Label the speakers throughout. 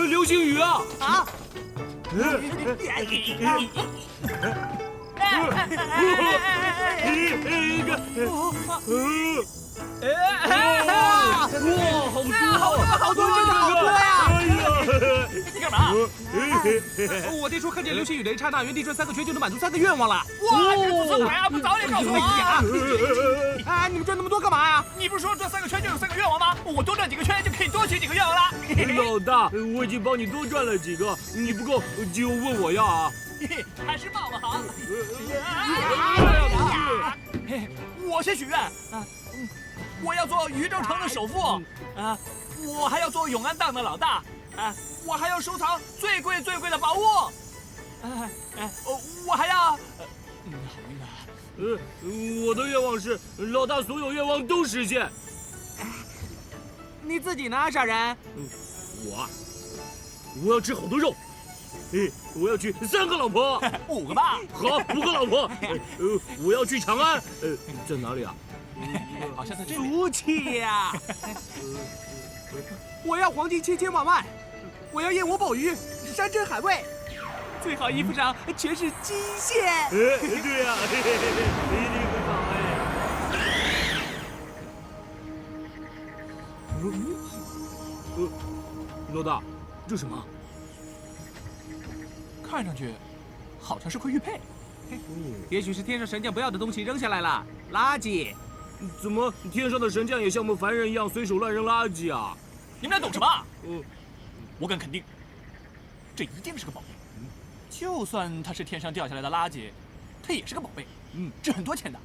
Speaker 1: 流星雨啊！
Speaker 2: 啊！
Speaker 1: 哇，
Speaker 2: 好多，真的好多呀！
Speaker 3: 你干嘛？
Speaker 2: 我爹说看见流星雨的一刹那，原地转3个圈就能满足3个愿望了。
Speaker 3: 哇，这不是呀，不早点告诉我
Speaker 2: 啊！你们转那么多干嘛呀？
Speaker 3: 你不是说转3个圈就有3个愿望吗？我多转几个圈就可以多许几个愿望了。
Speaker 1: 老大，我已经帮你多转了几个，你不够就问我要啊！
Speaker 3: 还是爸爸好。我先许愿啊，我要做宇宙城的首富啊，我还要做永安档的老大啊，我还要收藏最贵的宝物，我还要，好晕啊！
Speaker 1: 我的愿望是老大所有愿望都实现。
Speaker 2: 你自己呢，傻人？
Speaker 1: 我要吃好多肉。我要娶3个老婆
Speaker 3: ，5个吧。
Speaker 1: 好，5个老婆。我要去长安。在哪里啊？
Speaker 3: 好像在这里。
Speaker 2: 俗气呀！我要黄金千千万万，我要燕窝鲍鱼，山珍海味，最好衣服上全是金线。
Speaker 1: 对呀，一定很好老大，这什么？
Speaker 3: 看上去好像是块玉佩，
Speaker 2: 也许是天上神将不要的东西扔下来了，垃圾。
Speaker 1: 怎么天上的神将也像我们凡人一样随手乱扔垃圾啊？
Speaker 3: 你们俩懂什么？我敢肯定，这一定是个宝贝。就算它是天上掉下来的垃圾，它也是个宝贝。值很多钱的。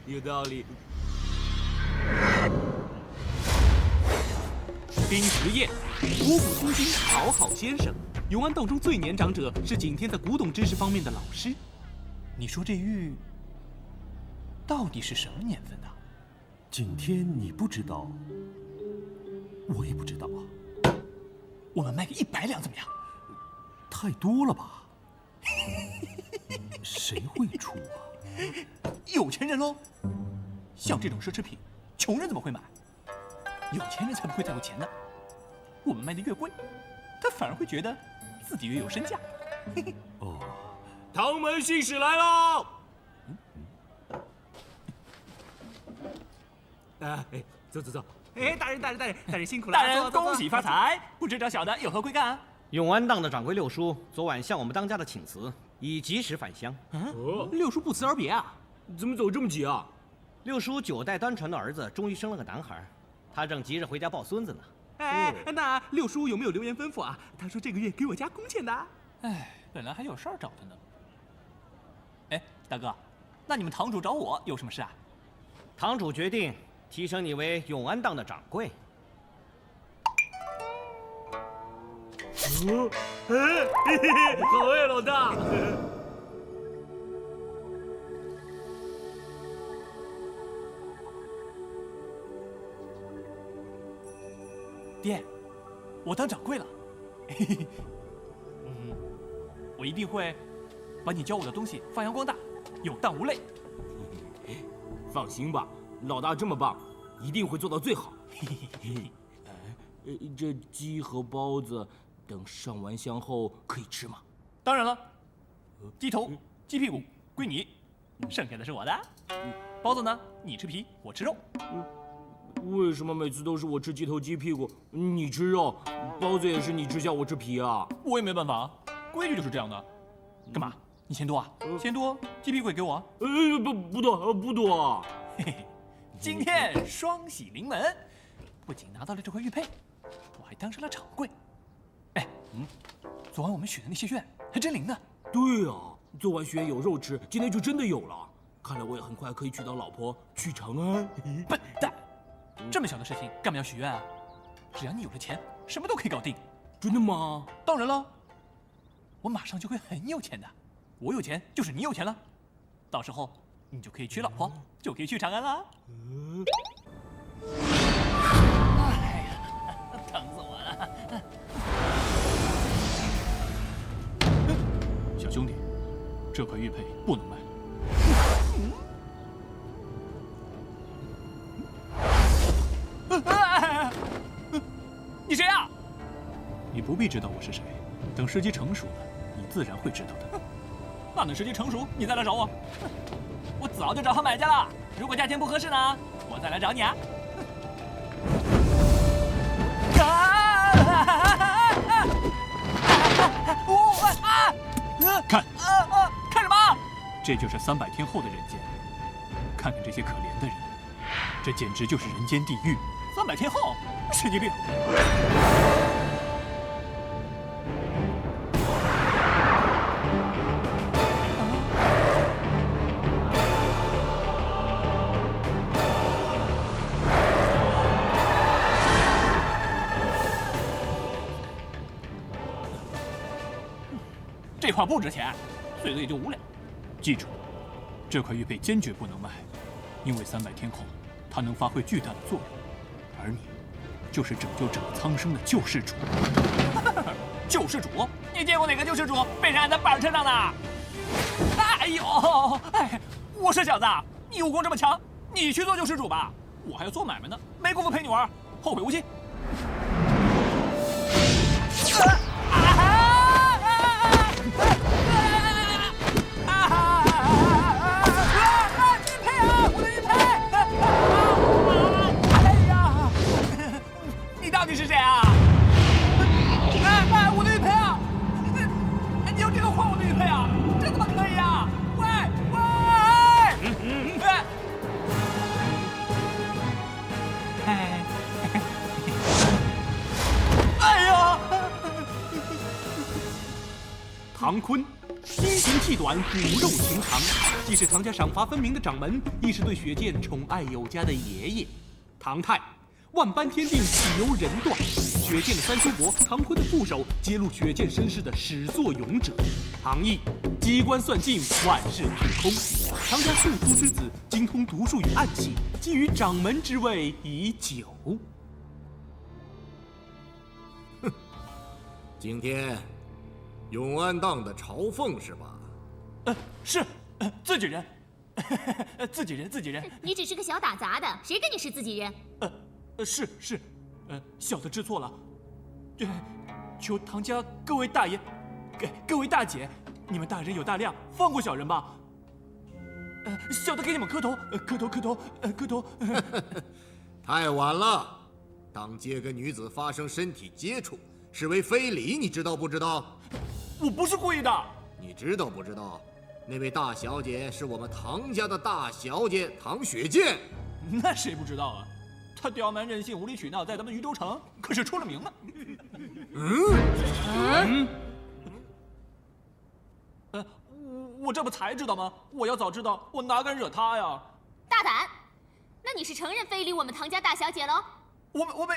Speaker 1: 有道理。
Speaker 2: 丁时宴，博古通今，好好先生。永安道中最年长者，是景天在古董知识方面的老师。
Speaker 3: 你说这玉到底是什么年份的？
Speaker 4: 景天，你不知道，我也不知道啊。
Speaker 3: 我们卖个100两怎么样？
Speaker 4: 太多了吧？谁会出啊？
Speaker 3: 有钱人喽。像这种奢侈品，穷人怎么会买？有钱人才不会在乎钱呢。我们卖的越贵，他反而会觉得自己越有身价。
Speaker 4: 哦，
Speaker 1: 唐门信使来喽！走。
Speaker 2: 大人辛苦了。
Speaker 3: 大人恭喜发财！不知这小的有何贵干？
Speaker 5: 永安档的掌柜六叔昨晚向我们当家的请辞，已及时返乡。
Speaker 2: 六叔不辞而别啊？
Speaker 1: 怎么走这么急啊？
Speaker 5: 六叔9代单传的儿子终于生了个男孩，他正急着回家抱孙子呢。
Speaker 2: 那六叔有没有留言吩咐啊？他说这个月给我加工钱的。
Speaker 3: 本来还有事儿找他呢。大哥，那你们堂主找我有什么事啊？
Speaker 5: 堂主决定提升你为永安档的掌柜。
Speaker 1: 好哎，老大。
Speaker 3: 爹，我当掌柜了。我一定会把你教我的东西发扬光大，有档无类。
Speaker 1: 放心吧，老大这么棒，一定会做到最好。这鸡和包子等上完香后可以吃吗？
Speaker 3: 当然了，鸡头、鸡屁股归你，剩下的是我的。包子呢，你吃皮，我吃肉。
Speaker 1: 为什么每次都是我吃鸡头鸡屁股，你吃肉？包子也是你吃下我吃皮啊？
Speaker 3: 我也没办法，规矩就是这样的。干嘛？你钱多啊？钱多，鸡屁股也给我。
Speaker 1: 不多。
Speaker 3: 今天双喜临门，不仅拿到了这块玉佩，我还当上了掌柜。昨晚我们许的那些愿还真灵呢。
Speaker 1: 对啊，昨晚许愿有肉吃，今天就真的有了。看来我也很快可以娶到老婆，去长安。
Speaker 3: 笨蛋！这么小的事情干嘛要许愿啊？只要你有了钱，什么都可以搞定。
Speaker 1: 真的吗？
Speaker 3: 当然了，我马上就会很有钱的。我有钱就是你有钱了，到时候你就可以娶老婆，就可以去长安了。哎呀，疼死我了！小兄弟，这块玉佩不能卖。你谁呀？你不必必知道我是谁。等时机成熟了，你自然会知道的。那等时机成熟，你再来找我。我早就找好买家了。如果价钱不合适呢，我再来找你啊。看，看什么？这就是300天后的人间。看看这些可怜的人，这简直就是人间地狱。300天后，神经病！这块不值钱，最多也就5两。记住，这块玉佩坚决不能卖，因为300天后它能发挥巨大的作用，而你就是拯救整个苍生的救世主。救世主？你见过哪个救世主被人按在板车上的？哎呦，哎，我说小子，你武功这么强，你去做救世主吧，我还要做买卖呢，没工夫陪你玩，后会无期。你是谁啊？我的玉佩啊！你用这个换我的玉佩啊？这怎么可以啊？喂！哎呀！
Speaker 2: 唐坤，心型气短，骨肉情长，既是唐家赏罚分明的掌门，亦是对雪见宠爱有加的爷爷。唐太。万般天定，岂由人断？雪见的3叔伯，唐坤的副手，揭露雪见身世的始作俑者。唐毅，机关算尽，万事俱空。唐家庶出之子，精通毒术与暗器，觊觎掌门之位已久。
Speaker 6: 哼，今天永安荡的朝奉是吧？
Speaker 3: 是，自己人，自己人。
Speaker 7: 你只是个小打杂的，谁跟你是自己人？
Speaker 3: 是，小的知错了。求唐家各位大爷、各位大姐，你们大人有大量，放过小人吧。小的给你们磕头，磕头。
Speaker 6: 太晚了，当街跟女子发生身体接触，视为非礼，你知道不知道？
Speaker 3: 我不是故意的。
Speaker 6: 你知道不知道？那位大小姐是我们唐家的大小姐唐雪见。
Speaker 3: 那谁不知道啊？他刁蛮任性、无理取闹，在咱们渝州城可是出了名的。我这不才知道吗？我要早知道，我哪敢惹他呀！
Speaker 7: 大胆！那你是承认非礼我们唐家大小姐喽？
Speaker 3: 我没。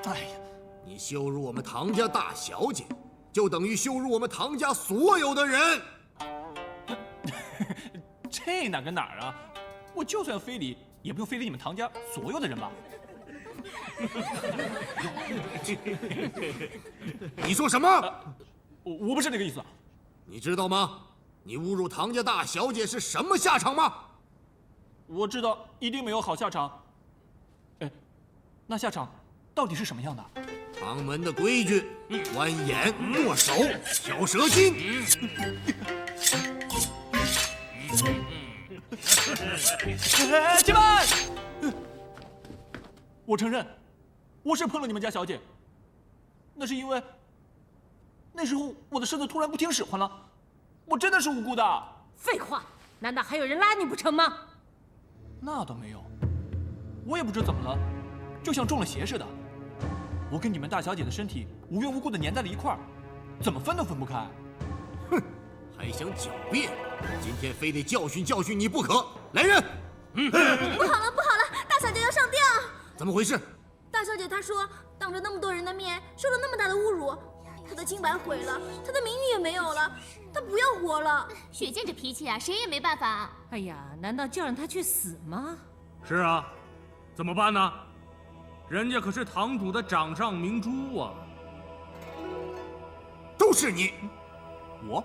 Speaker 3: 哎呀，
Speaker 6: 你羞辱我们唐家大小姐，就等于羞辱我们唐家所有的人。
Speaker 3: 这哪跟哪儿啊？我就算非礼，也不用非礼你们唐家所有的人吧？
Speaker 6: 你说什么？
Speaker 3: 我不是那个意思。
Speaker 6: 你知道吗？你侮辱唐家大小姐是什么下场吗？
Speaker 3: 我知道，一定没有好下场。那下场到底是什么样的？
Speaker 6: 唐门的规矩：剜眼、剁手、挑舌筋。
Speaker 3: 且慢！我承认，我是碰了你们家小姐。那是因为那时候我的身子突然不听使唤了，我真的是无辜的。
Speaker 8: 废话，难道还有人拉你不成吗？
Speaker 3: 那倒没有，我也不知怎么了，就像中了邪似的。我跟你们大小姐的身体无缘无故的粘在了一块儿，怎么分都分不开。
Speaker 6: 哼，还想狡辩？今天非得教训教训你不可！来人！
Speaker 9: 不好了，大小姐要上吊！
Speaker 6: 怎么回事？
Speaker 9: 大小姐她说，当着那么多人的面受了那么大的侮辱，她的清白毁了，她的名誉也没有了，她不要活了。
Speaker 7: 雪见这脾气啊，谁也没办法。
Speaker 8: 哎呀，难道就让她去死吗？
Speaker 1: 是啊，怎么办呢？人家可是堂主的掌上明珠啊！
Speaker 6: 都是你！
Speaker 3: 我？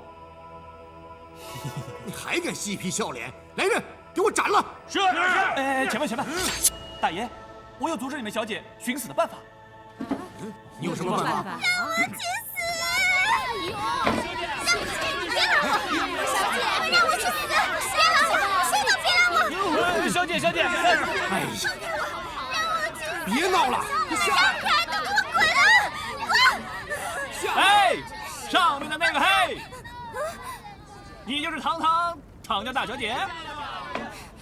Speaker 6: 你还敢嬉皮笑脸？来人，给我斩了！
Speaker 1: 是。
Speaker 3: 前辈，大爷，我有阻止你们小姐寻死的办法。
Speaker 6: 你有什么办法？
Speaker 8: 法？
Speaker 9: 让我去死！别拦我！谁都别拦我！
Speaker 1: 小姐，小姐，哎呀，
Speaker 6: 别闹了！
Speaker 9: 让开！都给我滚了！
Speaker 1: 哎，上面的那个嘿，你就是唐家大小姐？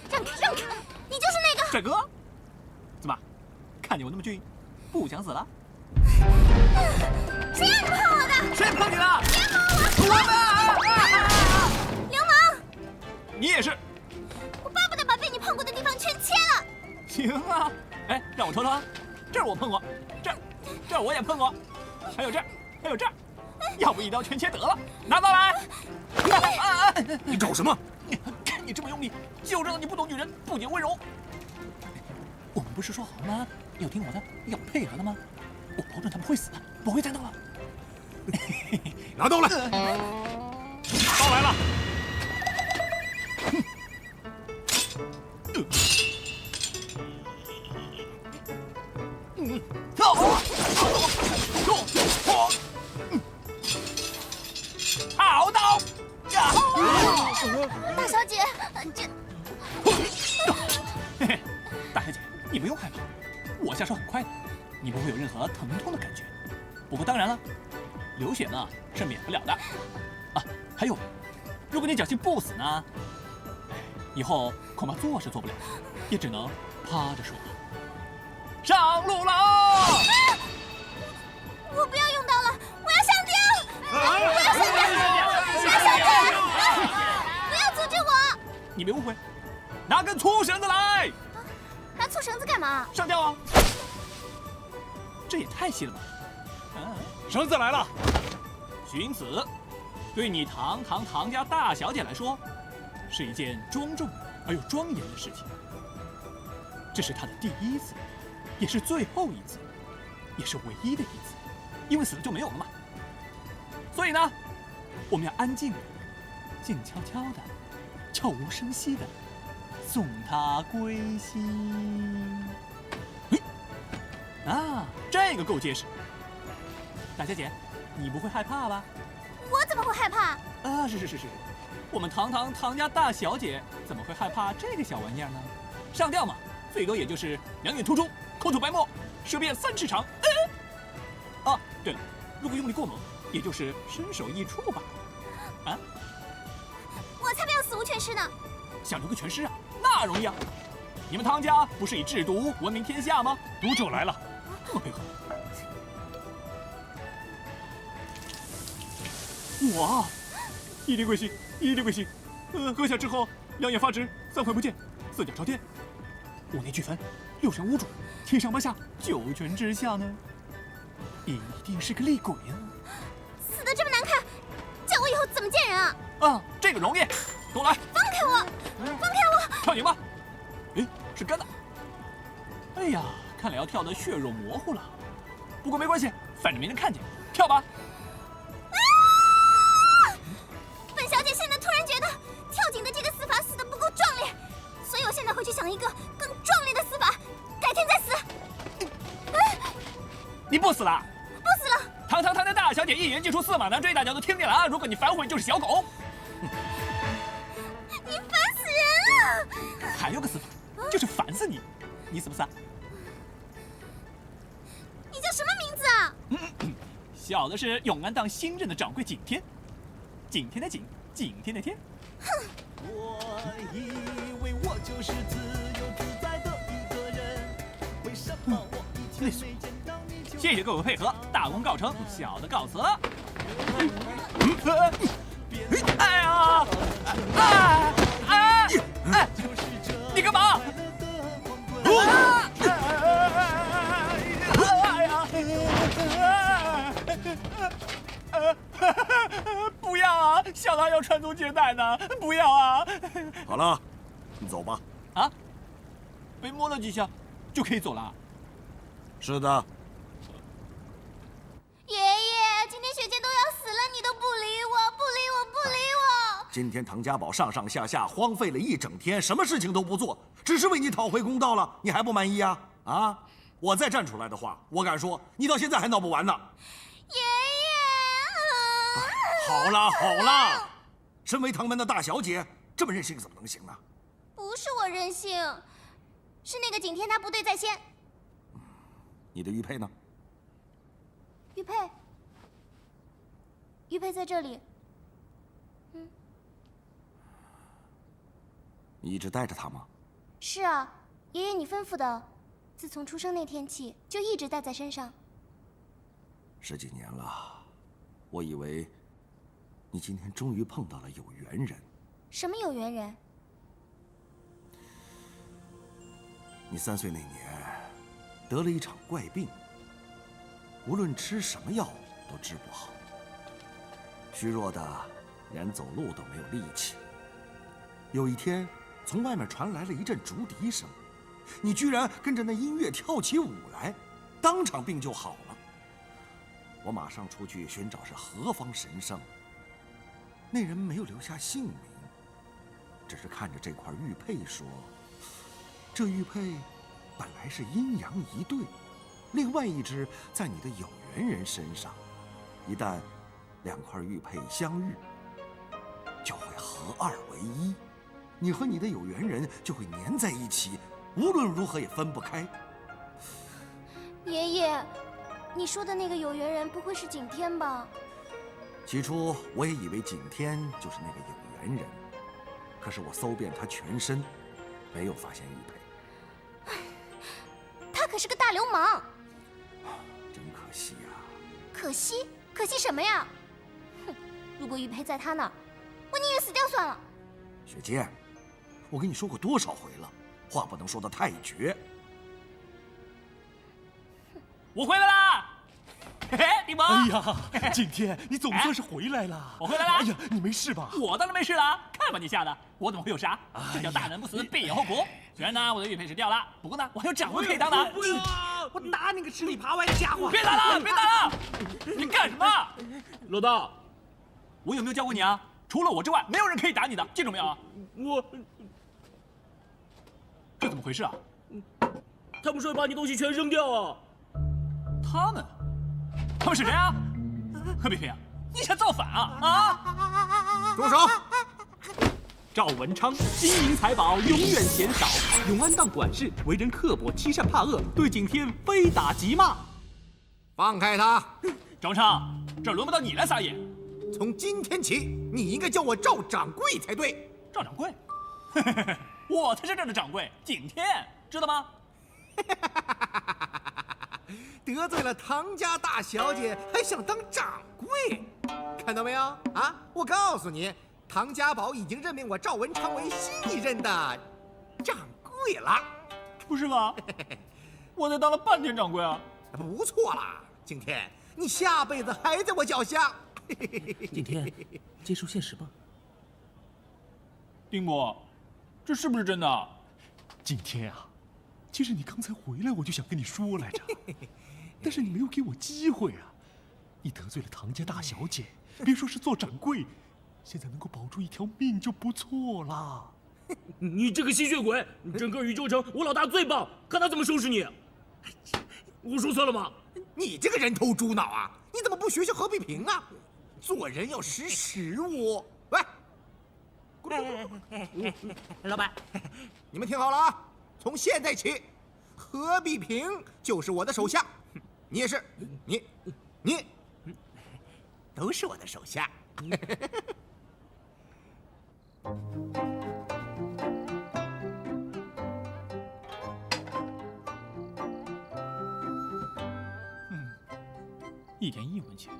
Speaker 9: 让开！让开！你就是那个
Speaker 3: 帅哥，怎么看见我那么俊，不想死了？
Speaker 9: 谁让你碰我的？
Speaker 1: 谁碰你了？
Speaker 9: 别碰我！流氓！
Speaker 1: 你也是。
Speaker 9: 我巴不得把被你碰过的地方全切了。
Speaker 3: 行啊，哎，让我瞅瞅，这儿我碰过，这儿我也碰过，还有这儿，还有这儿，要不一刀全切得了，拿刀来！
Speaker 6: 你搞什么？
Speaker 3: 看你这么用力，就知道你不懂女人不仅温柔。我们不是说好了吗？要听我的，要配合的吗？我保证他们会死的，不会再闹了。
Speaker 6: 拿刀来！
Speaker 1: 刀来了。
Speaker 3: 好刀！
Speaker 9: 大小姐，这
Speaker 3: 嘿嘿，大小姐，你不用害怕，我下手很快的，你不会有任何疼痛的感觉。不过当然了，流血呢是免不了的。啊，还有，如果你侥幸不死呢，以后恐怕坐是做不了，也只能趴着说了。上路喽！
Speaker 9: 我不要用刀了，我要上吊！我要上吊！我要上吊！不要阻止我！
Speaker 3: 你别误会，拿根粗绳子来，
Speaker 9: 拿粗绳子干嘛？
Speaker 3: 上吊啊！这也太细了吧！
Speaker 1: 绳子来了。
Speaker 3: 寻死，对你唐家大小姐来说，是一件庄重而又庄严的事情。这是她的第一次，也是最后一次，也是唯一的一次，因为死了就没有了嘛。所以呢，我们要安静的、静悄悄的、悄无声息的送她归西。啊，这个够结实。大小姐，你不会害怕吧？
Speaker 9: 我怎么会害怕？
Speaker 3: 啊，是，我们唐家大小姐怎么会害怕这个小玩意儿呢？上吊嘛，最多也就是两眼突出，口吐白沫，舌辩3尺长。啊，对了，如果用力过猛，也就是身首异处吧。啊，
Speaker 9: 我才没有死无全尸呢！
Speaker 3: 想留个全尸啊，那容易啊！你们唐家不是以制毒闻名天下吗？
Speaker 1: 毒酒来了。
Speaker 3: 这么配合。哇！一滴归心，一滴归心。喝下之后，两眼发直，3魂不见，4脚朝天，5内俱焚，6神无主，七上八下，9泉之下呢，一定是个厉鬼啊！
Speaker 9: 死得这么难看，叫我以后怎么见人啊？
Speaker 3: 啊，这个容易，跟我来，
Speaker 9: 放开我！放开我！
Speaker 3: 跳井吧。哎，是干的。哎呀，看来要跳得血肉模糊了。不过没关系，反正没人看见，跳吧。
Speaker 9: 本小姐现在突然觉得跳井的这个死法死得不够壮烈，所以我现在回去想一个更壮烈的死法，改天再死。
Speaker 3: 你不死了？
Speaker 9: 不死了。
Speaker 3: 唐家大小姐一言既出，驷马难追，大家都听见了啊！如果你反悔，就是小狗。
Speaker 9: 你烦死人了！
Speaker 3: 还有个死法，就是烦死你。你死不死啊？
Speaker 9: 你叫什么名字啊？
Speaker 3: 小的是永安当新任的掌柜景天，景天的景，景天的天。
Speaker 9: 哼！
Speaker 10: 我以为我就是自由自在的一个人，为什么我以前没见到你就？
Speaker 3: 谢谢各位配合，大功告成，小的告辞了。哎呀！你干嘛？不要啊！小的还要传宗接代呢，不要啊！
Speaker 6: 好了，你走吧。
Speaker 3: 啊？被摸了几下就可以走了？
Speaker 6: 是的。
Speaker 9: 爷爷，今天雪见都要死了，你都不理我，不理我，不理我！
Speaker 6: 今天唐家堡上上下下荒废了一整天，什么事情都不做，只是为你讨回公道了，你还不满意啊？啊？
Speaker 11: 我再站出来的话，我敢说你到现在还闹不完呢。
Speaker 9: 爷爷，
Speaker 11: 好啦好啦，身为唐门的大小姐，这么任性怎么能行呢？
Speaker 9: 不是我任性，是那个景天他不对在先。
Speaker 11: 你的玉佩呢？
Speaker 9: 玉佩，玉佩在这里。
Speaker 11: 你一直带着它吗？
Speaker 9: 是啊，爷爷你吩咐的，自从出生那天起就一直带在身上。
Speaker 11: 10几年了，我以为你今天终于碰到了有缘人。
Speaker 9: 什么有缘人？
Speaker 11: 你3岁那年得了一场怪病，无论吃什么药都治不好，虚弱的连走路都没有力气。有一天，从外面传来了一阵竹笛声，你居然跟着那音乐跳起舞来，当场病就好了。我马上出去寻找是何方神圣，那人没有留下姓名，只是看着这块玉佩说：“这玉佩本来是阴阳一对，另外一只在你的有缘人身上，一旦2块玉佩相遇，就会合二为一，你和你的有缘人就会粘在一起，无论如何也分不开。”
Speaker 9: 爷爷，你说的那个有缘人不会是景天吧？
Speaker 11: 起初我也以为景天就是那个有缘人，可是我搜遍他全身，没有发现玉佩。
Speaker 9: 他可是个大流氓。
Speaker 11: 真可惜呀。
Speaker 9: 可惜？可惜什么呀？哼，如果玉佩在他那儿，我宁愿死掉算了。
Speaker 11: 雪见，我跟你说过多少回了，话不能说得太绝。
Speaker 3: 我回来啦！嘿嘿，丁伯。
Speaker 4: 哎呀，景天，你总算是回来了。
Speaker 3: 我回来了。
Speaker 4: 哎呀，你没事吧？
Speaker 3: 我当然没事了，看把你吓的，我怎么会有啥？这叫大难不死，必有后果。虽然呢，我的玉佩是掉了，不过呢，我还有掌柜可以当的。
Speaker 5: 我打你个吃里扒外的家伙！
Speaker 3: 别打了，别打了！你干什么？老大，我有没有教过你啊？除了我之外，没有人可以打你的，记住没有？这怎么回事啊？
Speaker 1: 他们说要把你东西全扔掉啊！
Speaker 3: 他们是谁啊？何必飞啊？你想造反啊？啊！
Speaker 6: 住手！
Speaker 2: 赵文昌金银财宝永远嫌少，永安当管事，为人刻薄，欺善怕恶，对景天非打即骂。
Speaker 6: 放开他！
Speaker 3: 赵文昌，这轮不到你来撒野。
Speaker 6: 从今天起，你应该叫我赵掌柜才对。
Speaker 3: 赵掌柜？我才是这儿的掌柜，景天，知道吗？
Speaker 6: 得罪了唐家大小姐，还想当掌柜？看到没有啊？我告诉你，唐家宝已经任命我赵文昌为新一任的掌柜了。
Speaker 3: 不是吧？我才当了半天掌柜啊！
Speaker 6: 不错啦，景天，你下辈子还在我脚下。
Speaker 5: 景天，接受现实吧。
Speaker 3: 丁伯，这是不是真的？
Speaker 4: 景天啊，其实你刚才回来我就想跟你说来着，但是你没有给我机会啊！你得罪了唐家大小姐，别说是做掌柜，现在能够保住一条命就不错啦。
Speaker 1: 你这个吸血鬼，整个宇宙城我老大最棒，看他怎么收拾你！我说错了吗？
Speaker 6: 你这个人头猪脑啊！你怎么不学学何必平啊？做人要识时务。喂，
Speaker 5: 老板，
Speaker 6: 你们听好了啊！从现在起，何必平就是我的手下，你也是，你都是我的手下。
Speaker 3: 1天1文钱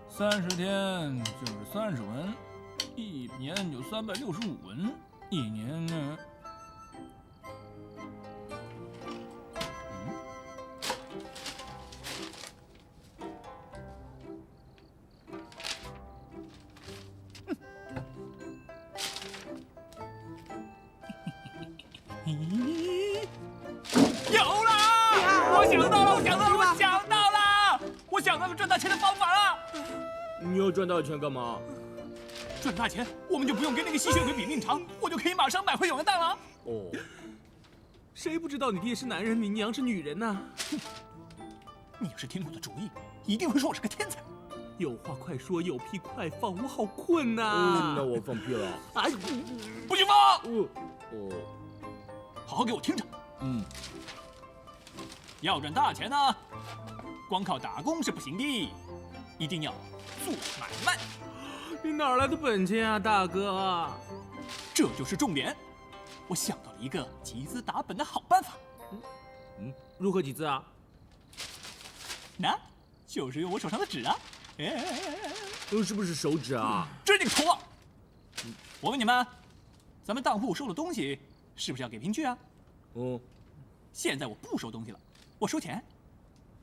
Speaker 3: ，30天就是30文，1年就365文，1年呢？有了！我想到了！我想到了赚大钱的方法了！
Speaker 1: 你要赚大钱干嘛？
Speaker 3: 赚大钱，我们就不用跟那个吸血鬼比命长，我就可以马上买回永安当了。
Speaker 1: 哦，
Speaker 2: 谁不知道你爹是男人，你娘是女人呢？
Speaker 3: 你要是听我的主意，一定会说我是个天才。
Speaker 2: 有话快说，有屁快放，我好困呐！
Speaker 1: 那我放屁了。
Speaker 2: 哎，
Speaker 3: 不许放！
Speaker 1: 哦，
Speaker 3: 好好给我听着。要赚大钱呢，光靠打工是不行的，一定要做买卖。
Speaker 2: 你哪来的本钱啊，大哥？
Speaker 3: 这就是重点。我想到了一个集资打本的好办法。
Speaker 2: 如何集资啊？
Speaker 3: 那就是用我手上的纸啊。
Speaker 1: 是不是手指啊？
Speaker 3: 这你个头啊！我问你们，咱们当铺收的东西是不是要给凭据啊？现在我不收东西了，我收钱，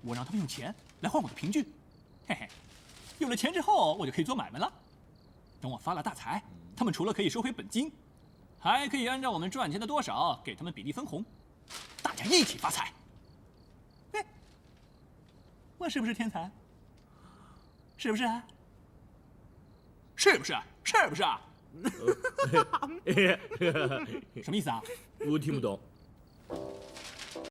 Speaker 3: 我让他们用钱来换我的凭据。嘿嘿，有了钱之后，我就可以做买卖了。等我发了大财，他们除了可以收回本金，还可以按照我们赚钱的多少给他们比例分红，大家一起发财。哎，我是不是天才？是不是啊？是不是？是不是啊？什么意思啊？
Speaker 1: 我听不懂。